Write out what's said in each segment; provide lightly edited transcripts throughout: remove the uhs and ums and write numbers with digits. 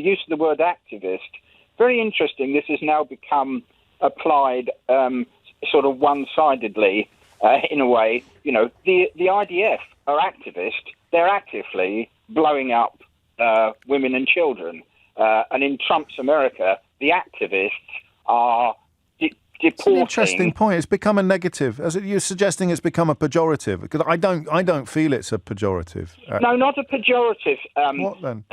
use of the word activist, very interesting. This has now become applied sort of one-sidedly in a way. You know, the IDF are activists. They're actively blowing up women and children. And in Trump's America, the activists are deporting. It's an interesting point. It's become a negative. As you're suggesting, it's become a pejorative. Because I don't feel it's a pejorative. No, not a pejorative. What then?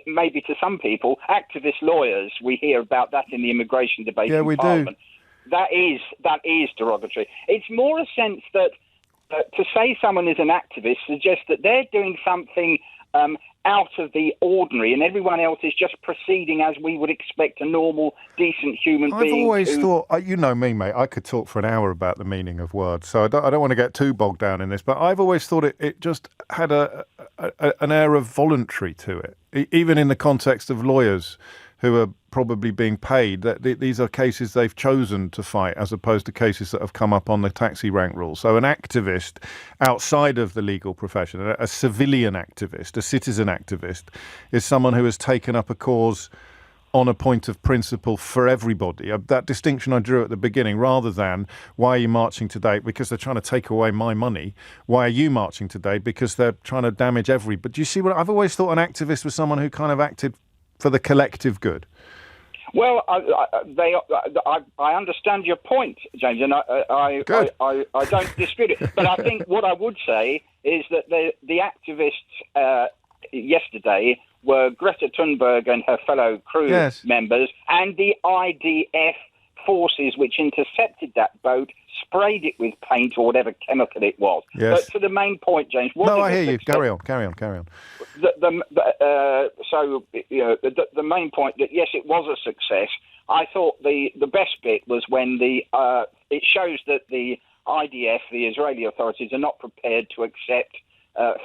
Maybe to some people, activist lawyers. We hear about that in the immigration debate. Yeah, in we Parliament. do. That is derogatory. It's more a sense that to say someone is an activist suggests that they're doing something out of the ordinary, and everyone else is just proceeding as we would expect a normal, decent human being. I've always thought, you know me, mate, I could talk for an hour about the meaning of words, so I don't want to get too bogged down in this, but I've always thought it just had an air of voluntary to it, even in the context of lawyers who are probably being paid. That these are cases they've chosen to fight as opposed to cases that have come up on the taxi rank rule. So an activist outside of the legal profession, a civilian activist, a citizen activist, is someone who has taken up a cause on a point of principle for everybody. That distinction I drew at the beginning, rather than why are you marching today? Because they're trying to take away my money. Why are you marching today? Because they're trying to damage everybody. Do you see what I've always thought? An activist was someone who kind of acted for the collective good. Well, I understand your point, James, and I don't dispute it. But I think what I would say is that the activists yesterday were Greta Thunberg and her fellow crew members, and the IDF forces which intercepted that boat, sprayed it with paint or whatever chemical it was. Yes. But to the main point, James. I hear you. Carry on. The main point that yes, it was a success. I thought the best bit was when it shows that the IDF, the Israeli authorities, are not prepared to accept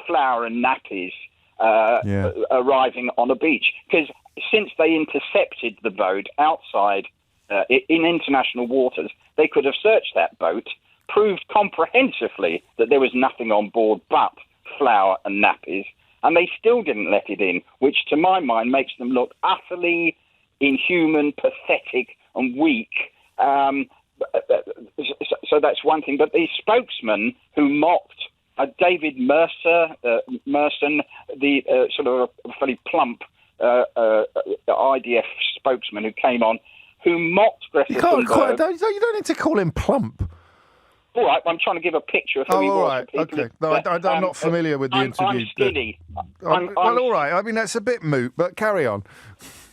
flour and nappies arriving on a beach, because since they intercepted the boat outside in international waters, they could have searched that boat, proved comprehensively that there was nothing on board but flour and nappies, and they still didn't let it in, which to my mind makes them look utterly inhuman, pathetic and weak. So that's one thing. But the spokesman who mocked David Merson, the sort of a fairly plump IDF spokesman who came on, who mocked Greta Thunberg. You don't need to call him plump. All right, I'm trying to give a picture of who he was. All right, okay. No, I'm not familiar with the interview. I'm skinny. All right. I mean, that's a bit moot, but carry on.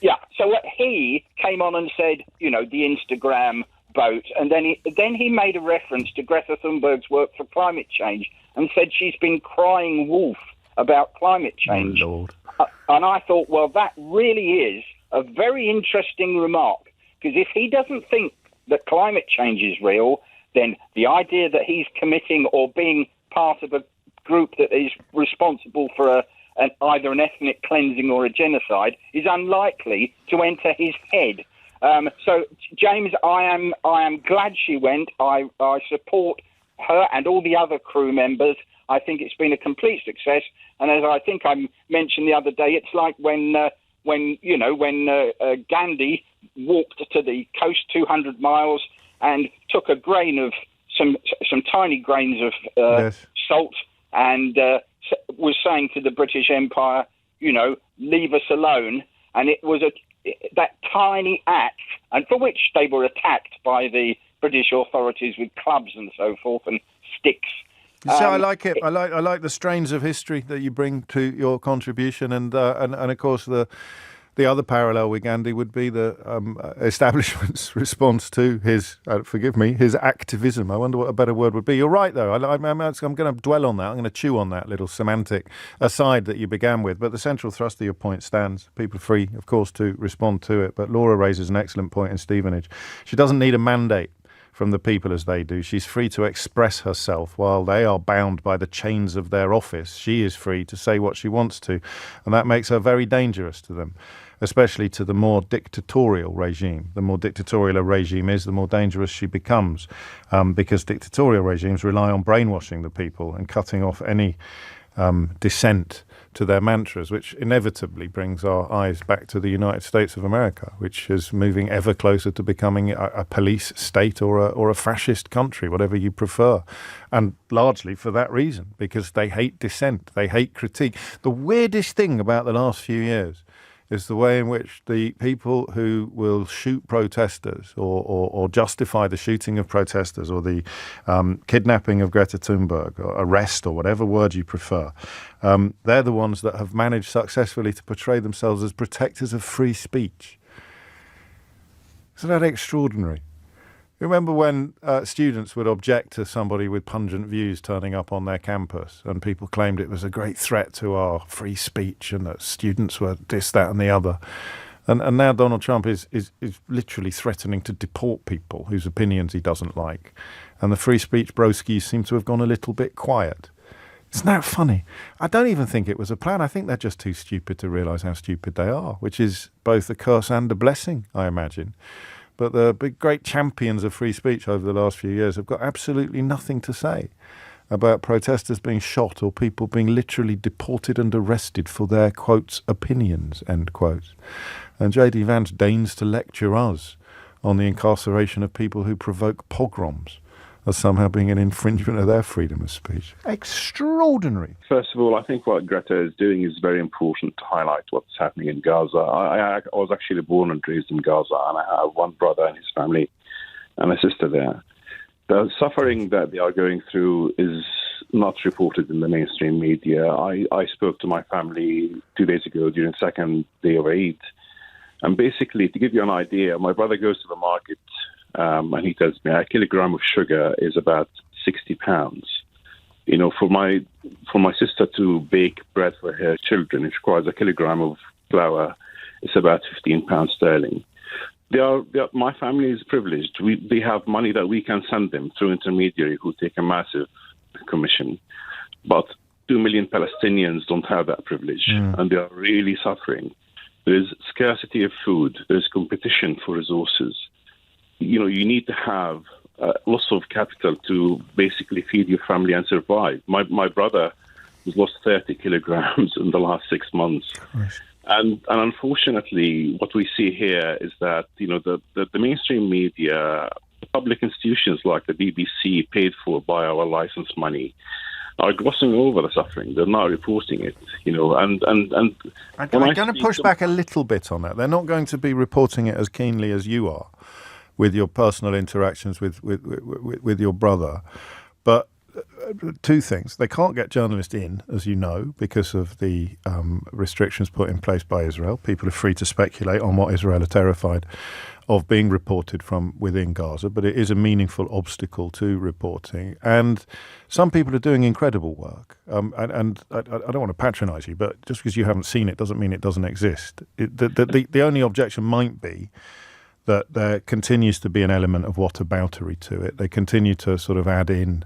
Yeah, so he came on and said, the Instagram boat, and then he made a reference to Greta Thunberg's work for climate change and said she's been crying wolf about climate change. Oh, Lord. And I thought, well, that really is a very interesting remark. Because if he doesn't think that climate change is real, then the idea that he's committing or being part of a group that is responsible for either an ethnic cleansing or a genocide is unlikely to enter his head. So, James, I am glad she went. I support her and all the other crew members. I think it's been a complete success. And as I think I mentioned the other day, it's like when Gandhi walked to the coast 200 miles and took a grain of some tiny grains of salt and was saying to the British Empire, leave us alone. And it was that tiny act, and for which they were attacked by the British authorities with clubs and so forth and sticks. So I like it. I like the strains of history that you bring to your contribution, and of course the other parallel with Gandhi would be the establishment's response to his, his activism. I wonder what a better word would be. You're right, though. I'm going to dwell on that. I'm going to chew on that little semantic aside that you began with. But the central thrust of your point stands. People are free, of course, to respond to it. But Laura raises an excellent point in Stevenage. She doesn't need a mandate from the people as they do. She's free to express herself while they are bound by the chains of their office. She is free to say what she wants to, and that makes her very dangerous to them, especially to the more dictatorial regime. The more dictatorial a regime is, the more dangerous she becomes, because dictatorial regimes rely on brainwashing the people and cutting off any dissent to their mantras, which inevitably brings our eyes back to the United States of America, which is moving ever closer to becoming a police state or a fascist country, whatever you prefer. And largely for that reason, because they hate dissent, they hate critique. The weirdest thing about the last few years is the way in which the people who will shoot protesters or justify the shooting of protesters or the kidnapping of Greta Thunberg or arrest or whatever word you prefer, they're the ones that have managed successfully to portray themselves as protectors of free speech. Isn't that extraordinary? Remember when students would object to somebody with pungent views turning up on their campus, and people claimed it was a great threat to our free speech and that students were this, that and the other. And now Donald Trump is literally threatening to deport people whose opinions he doesn't like. And the free speech broskies seem to have gone a little bit quiet. Isn't that funny? I don't even think it was a plan. I think they're just too stupid to realise how stupid they are, which is both a curse and a blessing, I imagine. But the big, great champions of free speech over the last few years have got absolutely nothing to say about protesters being shot or people being literally deported and arrested for their, quotes, opinions, end quotes. And J.D. Vance deigns to lecture us on the incarceration of people who provoke pogroms as somehow being an infringement of their freedom of speech. Extraordinary. First of all, I think what Greta is doing is very important to highlight what's happening in Gaza. I was actually born and raised in Gaza, and I have one brother and his family and a sister there. The suffering that they are going through is not reported in the mainstream media. I spoke to my family 2 days ago during the second day of Eid. And basically, to give you an idea, my brother goes to the market and he tells me a kilogram of sugar is about 60 pounds. You know, for my sister to bake bread for her children, it requires a kilogram of flour. It's about 15 pounds sterling. My family is privileged. They have money that we can send them through intermediary who take a massive commission. But 2 million Palestinians don't have that privilege, and they are really suffering. There is scarcity of food. There is competition for resources. You know, you need to have lots of capital to basically feed your family and survive. My brother has lost 30 kilograms in the last 6 months. And unfortunately, what we see here is that, you know, the mainstream media, public institutions like the BBC, paid for by our license money, are glossing over the suffering. They're not reporting it, you know. And I'm going to push back a little bit on that. They're not going to be reporting it as keenly as you are with your personal interactions with your brother. But two things. They can't get journalists in, as you know, because of the restrictions put in place by Israel. People are free to speculate on what Israel are terrified of being reported from within Gaza, but it is a meaningful obstacle to reporting. And some people are doing incredible work. And I don't want to patronize you, but just because you haven't seen it doesn't mean it doesn't exist. The only objection might be that there continues to be an element of whataboutery to it. They continue to sort of add in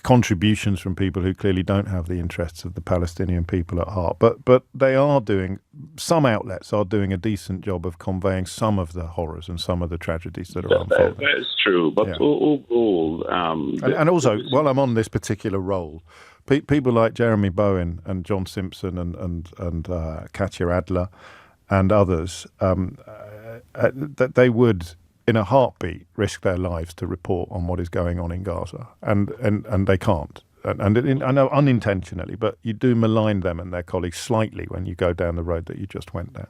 contributions from people who clearly don't have the interests of the Palestinian people at heart. But they are doing, some outlets are doing a decent job of conveying some of the horrors and some of the tragedies that are unfolding. That is true. But overall... and also, while I'm on this particular role, people like Jeremy Bowen and John Simpson and Katya Adler and others, that they would, in a heartbeat, risk their lives to report on what is going on in Gaza, and they can't. And I know unintentionally, but you do malign them and their colleagues slightly when you go down the road that you just went down.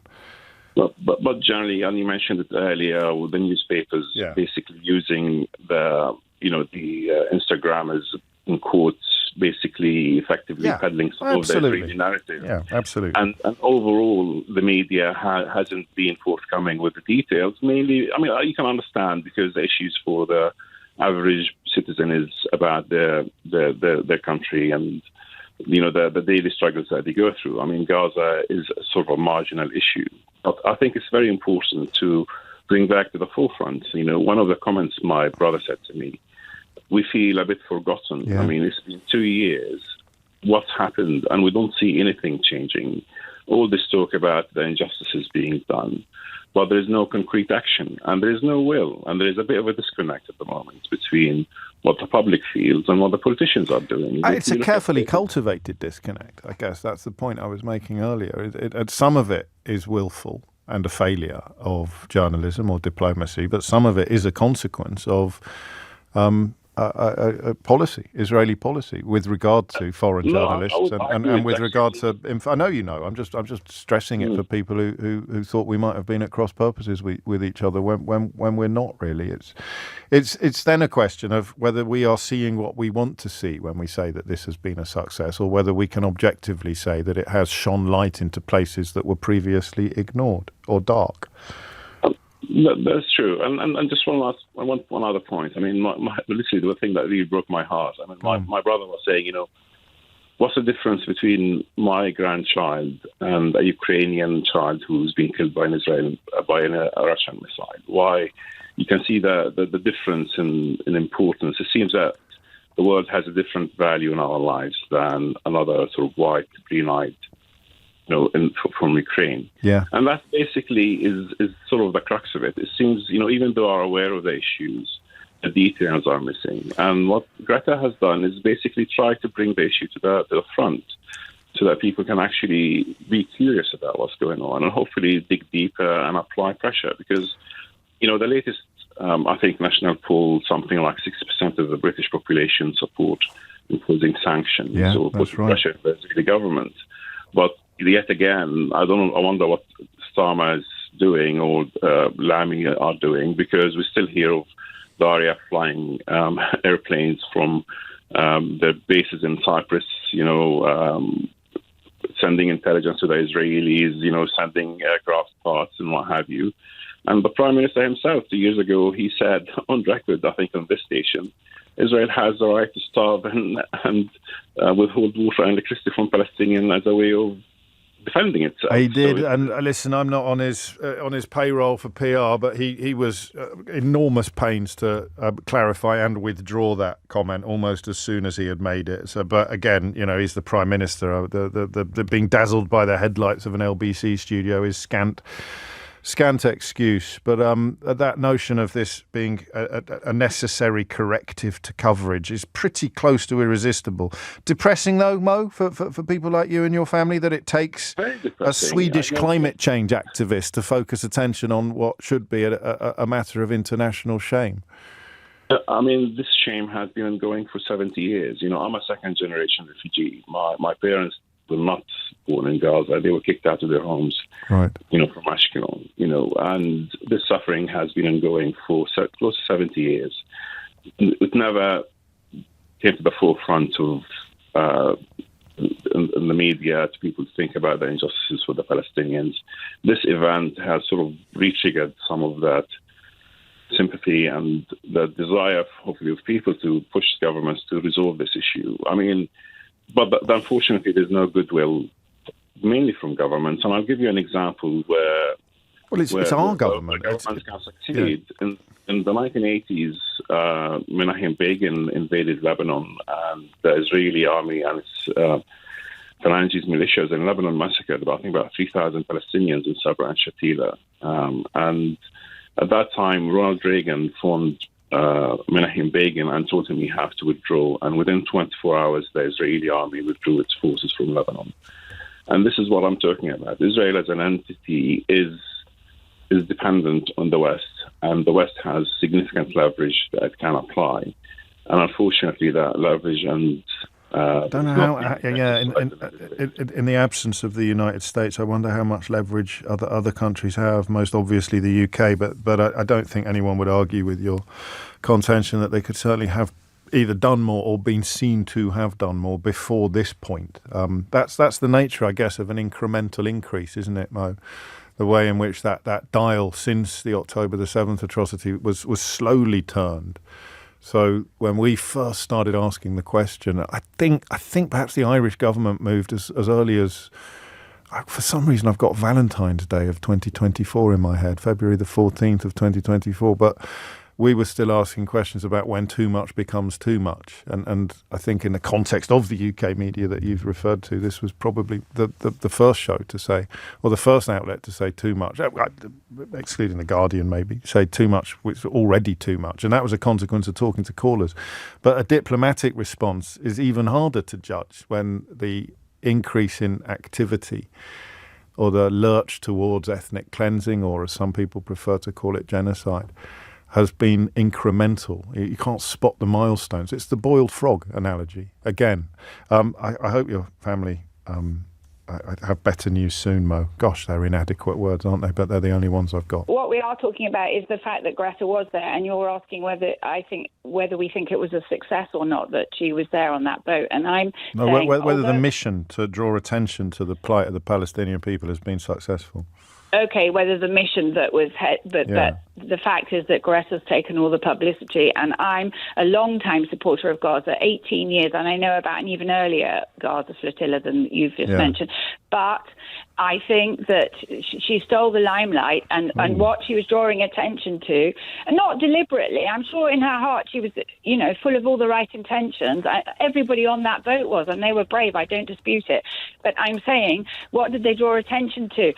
But generally, and you mentioned it earlier, with the newspapers basically using the Instagram as, in quotes, basically effectively peddling some of their greedy narrative. Yeah, absolutely. And overall, the media hasn't been forthcoming with the details. Mainly, I mean, you can understand because the issues for the average citizen is about their country and, you know, the daily struggles that they go through. I mean, Gaza is sort of a marginal issue. But I think it's very important to bring back to the forefront. You know, one of the comments my brother said to me, we feel a bit forgotten. Yeah. I mean, it's been 2 years what's happened, and we don't see anything changing. All this talk about the injustices being done, but there is no concrete action, and there is no will, and there is a bit of a disconnect at the moment between what the public feels and what the politicians are doing. It's a carefully cultivated disconnect, I guess. That's the point I was making earlier. Some of it is willful and a failure of journalism or diplomacy, but some of it is a consequence of a policy, Israeli policy, with regard to foreign journalists and with regard to. I know you know. I'm just stressing it for people who thought we might have been at cross purposes with each other when we're not really. It's then a question of whether we are seeing what we want to see when we say that this has been a success, or whether we can objectively say that it has shone light into places that were previously ignored or dark. That's true, and just one other point. I mean, literally the thing that really broke my heart. I mean, my brother was saying, what's the difference between my grandchild and a Ukrainian child who's been killed by a Russian missile? Why? You can see the difference in importance. It seems that the world has a different value in our lives than another sort of white, green-eyed, from Ukraine. Yeah. And that basically is sort of the crux of it. It seems, even though are aware of the issues, the details are missing. And what Greta has done is basically try to bring the issue to the front so that people can actually be curious about what's going on and hopefully dig deeper and apply pressure. Because, the latest, I think, national poll, something like 60% of the British population support imposing sanctions or putting pressure on the Israeli government. But yet again, I wonder what Starmer is doing or Lamy are doing, because we still hear of Daria flying airplanes from their bases in Cyprus, sending intelligence to the Israelis, sending aircraft parts and what have you. And the Prime Minister himself, 2 years ago, he said on record, I think on this station, Israel has the right to starve and withhold water and electricity from Palestinians as a way of defending itself. He did, and listen, I'm not on his payroll for PR, but he was enormous pains to clarify and withdraw that comment almost as soon as he had made it. So, but again, he's the Prime Minister. The being dazzled by the headlights of an LBC studio is scant excuse, but that notion of this being a necessary corrective to coverage is pretty close to irresistible. Depressing though, Mo, for people like you and your family, that it takes a Swedish climate change activist to focus attention on what should be a matter of international shame. I mean, this shame has been ongoing for 70 years. I'm a second-generation refugee. My parents were not born in Gaza. They were kicked out of their homes, right? From Ashkelon, and this suffering has been ongoing for close to 70 years. It never came to the forefront of in the media to people to think about the injustices for the Palestinians. This event has sort of re-triggered some of that sympathy and the desire, hopefully, of people to push governments to resolve this issue. I mean, but unfortunately, there's no goodwill, mainly from governments. And I'll give you an example where... Well, it's our government. The government can succeed. Yeah. In the 1980s, Menachem Begin invaded Lebanon, and the Israeli army and its Phalanges militias in Lebanon massacred about 3,000 Palestinians in Sabra and Shatila. And at that time, Ronald Reagan phoned Menachem Begin and told him he had to withdraw. And within 24 hours, the Israeli army withdrew its forces from Lebanon. And this is what I'm talking about. Israel as an entity is dependent on the West, and the West has significant leverage that it can apply. And unfortunately, that leverage and... I don't know how. In the absence of the United States, I wonder how much leverage other countries have. Most obviously the UK, but I don't think anyone would argue with your contention that they could certainly have either done more or been seen to have done more before this point. That's the nature, I guess, of an incremental increase, isn't it, Mo? The way in which that dial since the October the 7th atrocity was slowly turned. So when we first started asking the question, I think perhaps the Irish government moved as early as, for some reason I've got Valentine's Day of 2024 in my head, February the 14th of 2024. But we were still asking questions about when too much becomes too much. And I think in the context of the UK media that you've referred to, this was probably the first show to say, or the first outlet to say too much, excluding The Guardian maybe, say too much, which was already too much. And that was a consequence of talking to callers. But a diplomatic response is even harder to judge when the increase in activity or the lurch towards ethnic cleansing, or as some people prefer to call it, genocide, has been incremental. You can't spot the milestones. It's the boiled frog analogy again. I hope your family have better news soon, Mo. Gosh, they're inadequate words, aren't they? But they're the only ones I've got. What we are talking about is the fact that Greta was there, and you're asking whether we think it was a success or not that she was there on that boat. And I'm saying whether the mission to draw attention to the plight of the Palestinian people has been successful. Okay, whether the mission that was but the fact is that Greta's taken all the publicity, and I'm a long-time supporter of Gaza, 18 years, and I know about an even earlier Gaza flotilla than you've just mentioned. But I think that she stole the limelight, and what she was drawing attention to, and not deliberately. I'm sure in her heart she was, full of all the right intentions. Everybody on that boat was, and they were brave. I don't dispute it. But I'm saying, what did they draw attention to?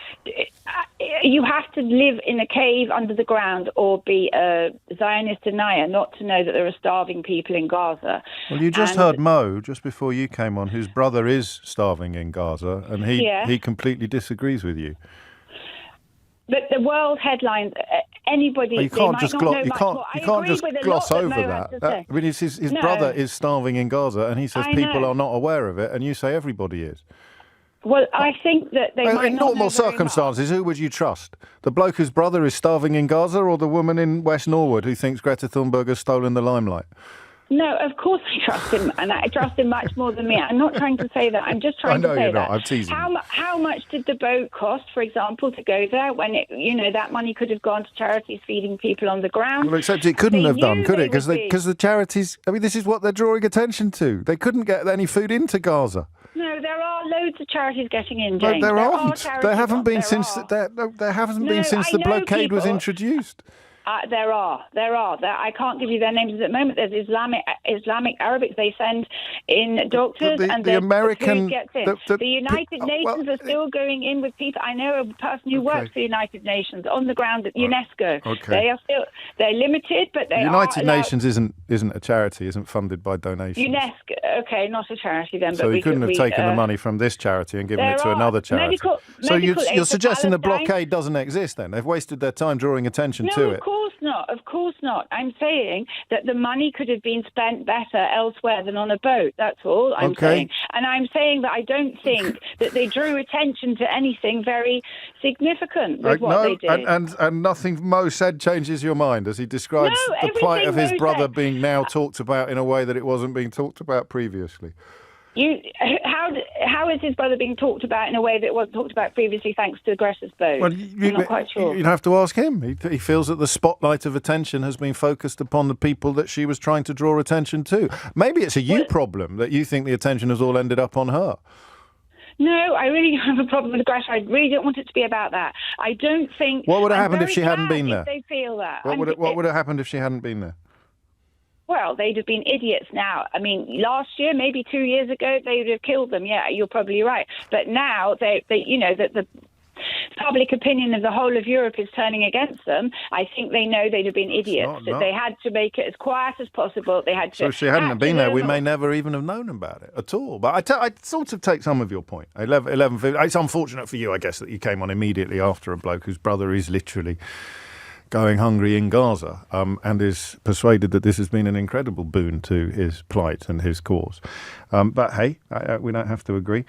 You have to live in a cave under the ground or be a Zionist denier not to know that there are starving people in Gaza. Well, you just heard Mo, just before you came on, whose brother is starving in Gaza, and he completely disagrees with you. But the world headlines, anybody... Well, you can't just gloss over that. I mean, his brother is starving in Gaza, and he says people are not aware of it, and you say everybody is. Well, I think that they might in not normal know very circumstances, who would you trust? The bloke whose brother is starving in Gaza, or the woman in West Norwood who thinks Greta Thunberg has stolen the limelight? No, of course I trust him, and I trust him much more than me. I'm not trying to say that. I'm just trying to say that. I know you're not. I'm teasing. How much did the boat cost, for example, to go there when that money could have gone to charities feeding people on the ground? Well, except it couldn't have done, could it? Because the charities, I mean, this is what they're drawing attention to. They couldn't get any food into Gaza. No, there are loads of charities getting in, James. There aren't. There haven't been since the blockade was introduced. There are. I can't give you their names at the moment. There's Islamic Arabics. They send in doctors, and the American gets in. The United Nations are still going in with people. I know a person who works for the United Nations on the ground at UNESCO. Okay. They're limited, but they United Nations isn't a charity. Isn't funded by donations. UNESCO. Okay, not a charity then. So you couldn't have taken the money from this charity and given it to another charity. So you're suggesting the blockade doesn't exist then? They've wasted their time drawing attention to it. Of course not. I'm saying that the money could have been spent better elsewhere than on a boat. That's all I'm saying. And I'm saying that I don't think that they drew attention to anything very significant with what they did. And nothing Mo said changes your mind as he describes the plight of his brother being now talked about in a way that it wasn't being talked about previously. How is his brother being talked about in a way that wasn't talked about previously thanks to Greta's boat? Well, I'm not quite sure. You'd have to ask him. He feels that the spotlight of attention has been focused upon the people that she was trying to draw attention to. Maybe it's a problem that you think the attention has all ended up on her. No, I really don't have a problem with Greta. I really don't want it to be about that. I don't think... What would have happened if she hadn't been there? They feel that. What would have happened if she hadn't been there? Well, they'd have been idiots now. I mean, last year, maybe 2 years ago, they would have killed them. Yeah, you're probably right. But now, that the public opinion of the whole of Europe is turning against them, I think they know they'd have been idiots. That they had to make it as quiet as possible. They had to. So if she hadn't been there, we may never even have known about it at all. But I sort of take some of your point. 11:50. It's unfortunate for you, I guess, that you came on immediately after a bloke whose brother is literally going hungry in Gaza, and is persuaded that this has been an incredible boon to his plight and his cause. But hey, we don't have to agree.